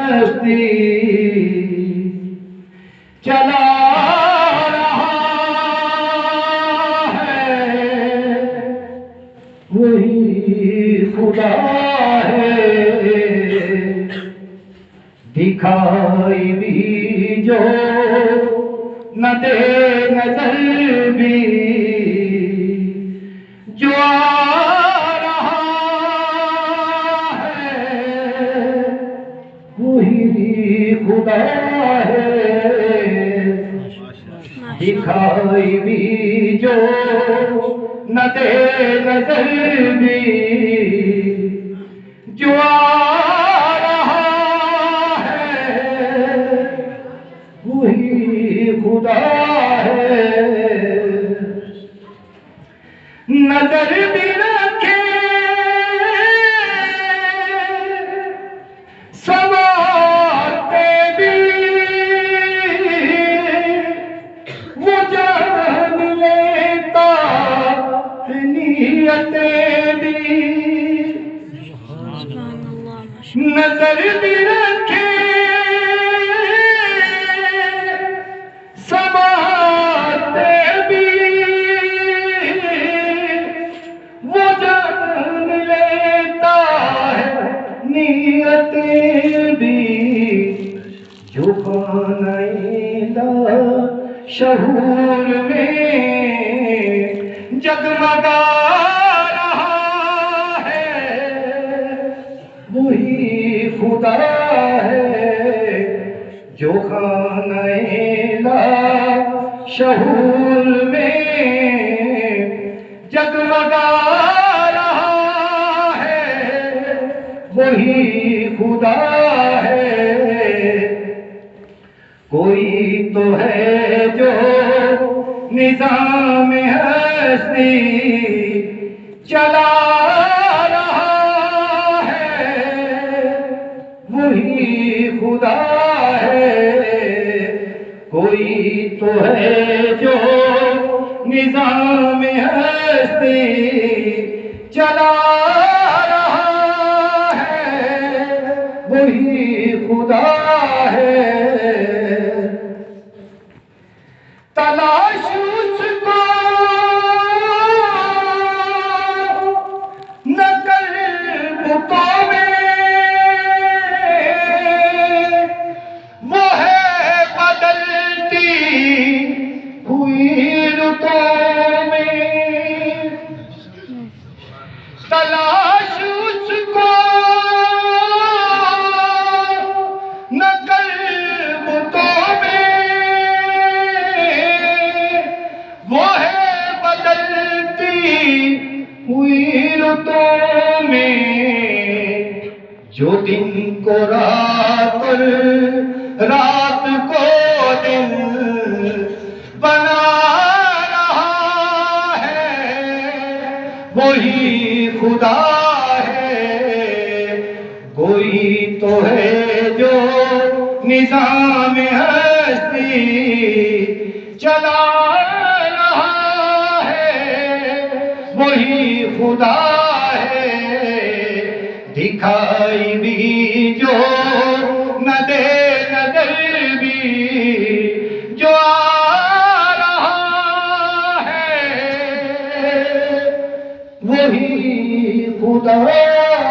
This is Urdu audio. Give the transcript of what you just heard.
ہستی چلا رہا ہے، وہی خدا ہے، دکھائی بھی جو نہ دے نظر بھی، جو آ رہا ہے وہی خدا ہے، دکھائی بھی جو نہ دے نظر بھی، جو آ رہا ہے وہی خدا ہے، نظر بھی رکھے سنواتے بھی، وہ جان لیتا ہے نیتیں بھی، نظر بھی رکھے سنواتے بھی، وہ جان لیتا ہے نیتیں بھی، جو خانہ شہور میں جگمگا رہا ہے وہی خدا ہے، جو خانہ شہور میں جگمگا رہا ہے وہی خدا ہے، کوئی تو ہے جو نظام ہستی چلا رہا ہے وہی خدا ہے، کوئی تو ہے جو نظام ہستی چلا رہا ہے وہی خدا ہے، تلاش اس کو نہ کر بتوں میں، وہ ہے بدلتی ہوئی رتوں میں، تلاش اس کو نہ کر بتوں میں، وہ ہے بدلتی ہوئی رتوں میں، جو دن کو رات اور رات کو دن بنا رہا ہے وہی خدا ہے، کوئی تو ہے جو نظام ہستی چلا رہا ہے وہی خدا ہے، دکھائی بھی جو نہ دے نظر بھی، جو آ رہا ہے وہی خدا ہے۔